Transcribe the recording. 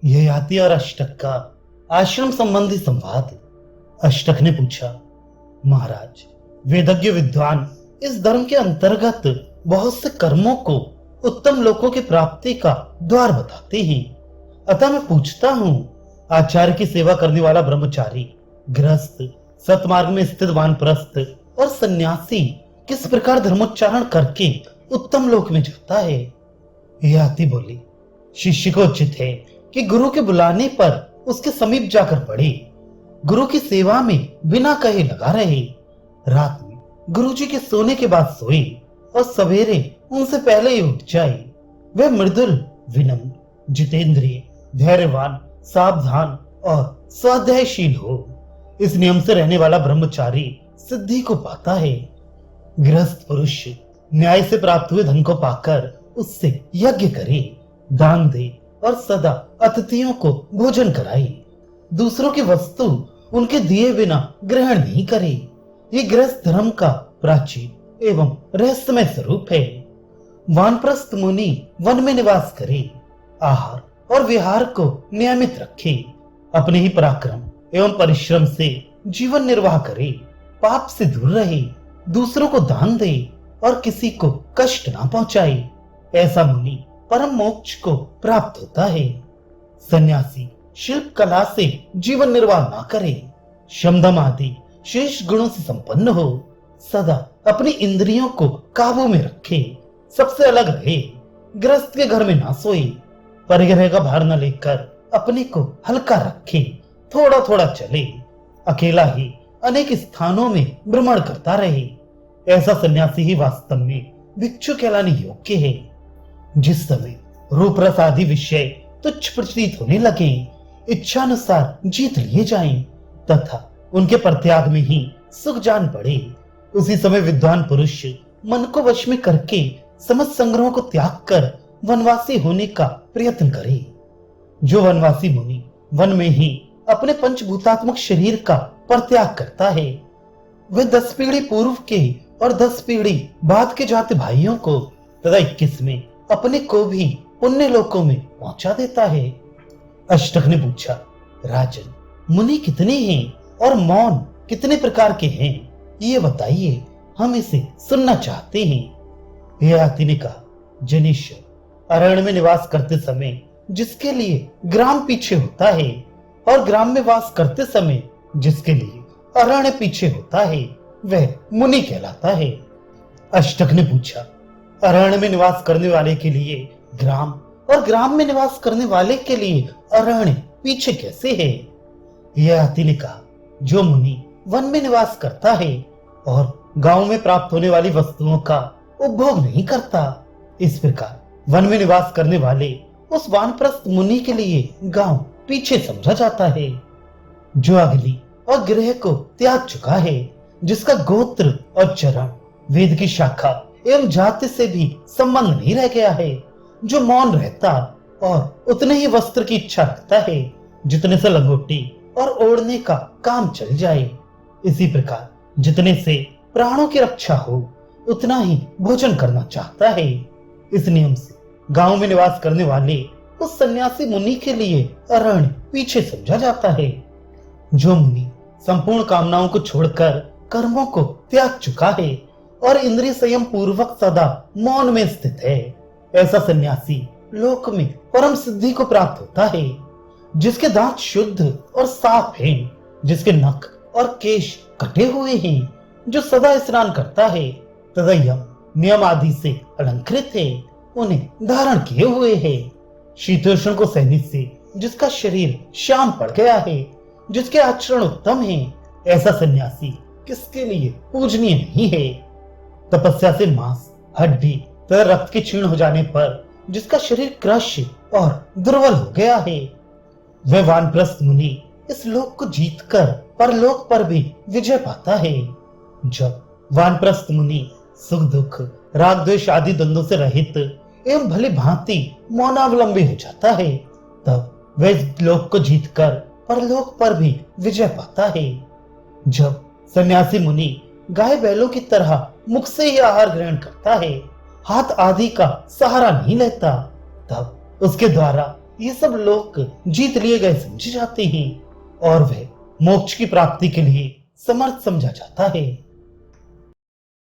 ययाति और अष्टक का आश्रम संबंधी संवाद। अष्टक ने पूछा, महाराज, वेदज्ञ विद्वान इस धर्म के अंतर्गत बहुत से कर्मों को उत्तम लोकों की प्राप्ति का द्वार बताते हैं। अतः मैं पूछता हूँ, आचार्य की सेवा करने वाला ब्रह्मचारी, गृहस्थ, सतमार्ग में स्थित वानप्रस्थ और सन्यासी किस प्रकार धर्मोच्चारण करके उत्तम लोक में जाता है? ययाति बोली, शिष्य को उचित है कि गुरु के बुलाने पर उसके समीप जाकर पढ़े, गुरु की सेवा में बिना कहे लगा रहे, रात में गुरु जी के सोने के बाद सोए और सवेरे उनसे पहले ही उठ जाए। वह मृदुल, विनम्र, जितेंद्रिय, धैर्यवान, सावधान और स्वाध्यायशील हो। इस नियम से रहने वाला ब्रह्मचारी सिद्धि को पाता है। गृहस्थ पुरुष न्याय से प्राप्त हुए धन को पाकर उससे यज्ञ करे, दान दे और सदा अतिथियों को भोजन कराए। दूसरों की वस्तु उनके दिए बिना ग्रहण नहीं करे। ये गृहस्थ धर्म का प्राचीन एवं रहस्यमय स्वरूप है। वानप्रस्थ मुनि वन में निवास करे, आहार और विहार को नियमित रखे, अपने ही पराक्रम एवं परिश्रम से जीवन निर्वाह करे, पाप से दूर रहे, दूसरों को दान दे और किसी को कष्ट ना पहुंचाए। ऐसा मुनि परम मोक्ष को प्राप्त होता है। सन्यासी शिल्प कला से जीवन निर्वाह ना करे, शमदम आदि शेष गुणों से संपन्न हो, सदा अपनी इंद्रियों को काबू में रखे, सबसे अलग रहे, गृहस्थ के घर में ना सोए, परिग्रह का भार न लेकर अपने को हल्का रखे, थोड़ा थोड़ा चले, अकेला ही अनेक स्थानों में भ्रमण करता रहे। ऐसा सन्यासी ही वास्तव में भिक्षु कहलाने योग्य है। जिस समय रूप रस आदि विषय तुच्छ प्रतीत होने लगे, इच्छानुसार जीत लिए जाएं तथा उनके परित्याग में ही सुख जान पड़े, उसी समय विद्वान पुरुष मन को वश में करके समस्त संग्रहों को त्याग कर वनवासी होने का प्रयत्न करे। जो वनवासी मुनि वन में ही अपने पंचभूतात्मक शरीर का परित्याग करता है, वह 10 पीढ़ी पूर्व के और 10 पीढ़ी बाद के जाति भाइयों को तथा 21 में अपने को भी पुण्य लोकों में पहुंचा देता है। अष्टक ने पूछा, राजन, मुनि कितने हैं और मौन कितने प्रकार के हैं, ये बताइए, हम इसे सुनना चाहते हैं। ययाति ने कहा, जनीश्वर, अरण्य में निवास करते समय जिसके लिए ग्राम पीछे होता है और ग्राम में वास करते समय जिसके लिए अरण्य पीछे होता है, वह मुनि कहलाता है। अष्टक ने पूछा, अरण्य में निवास करने वाले के लिए ग्राम और ग्राम में निवास करने वाले के लिए अरण्य पीछे कैसे है? ययाति ने कहा, जो मुनि वन में निवास करता है और गांव में प्राप्त होने वाली वस्तुओं का उपभोग नहीं करता, इस प्रकार वन में निवास करने वाले उस वानप्रस्थ मुनि के लिए गांव पीछे समझा जाता है। जो अगली और गृह को त्याग चुका है, जिसका गोत्र और चरण, वेद की शाखा एवं जाति से भी संबंध नहीं रह गया है, जो मौन रहता और उतने ही वस्त्र की इच्छा रखता है जितने से लंगोटी और ओढ़ने का काम चल जाए, इसी प्रकार जितने से प्राणों की रक्षा हो उतना ही भोजन करना चाहता है। इस नियम से गांव में निवास करने वाले उस सन्यासी मुनि के लिए अरण्य पीछे समझा जाता है। जो मुनि संपूर्ण कामनाओं को छोड़कर कर्मों को त्याग चुका है और इंद्रिय संयम पूर्वक सदा मौन में स्थित है, ऐसा सन्यासी लोक में परम सिद्धि को प्राप्त होता है। जिसके दांत शुद्ध और साफ हैं, जिसके नख और केश कटे हुए हैं, जो सदा स्नान करता है तथा यम नियम आदि से अलंकृत है, उन्हें धारण किए हुए है। शीतोष्ण को सहने से जिसका शरीर श्याम पड़ गया है, जिसके आचरण उत्तम हैं, ऐसा सन्यासी किसके लिए पूजनीय नहीं है। तपस्या से मांस, हड्डी तथा रक्त के क्षीण हो जाने पर जिसका शरीर क्रश और दुर्बल हो गया है, वह वानप्रस्थ मुनि इस लोक को जीतकर परलोक पर भी विजय पाता है। जब वानप्रस्थ मुनि सुख दुख, राग द्वेष आदि द्वंद्वों से रहित एवं भली भांति मौनावलंबी हो जाता है, तब वह इस लोक को जीतकर परलोक पर भी विजय पाता है। जब सन्यासी मुनि गाय बैलों की तरह मुख से ही आहार ग्रहण करता है, हाथ आदि का सहारा नहीं लेता, तब उसके द्वारा ये सब लोग जीत लिए गए समझे जाते हैं और वह मोक्ष की प्राप्ति के लिए समर्थ समझा जाता है।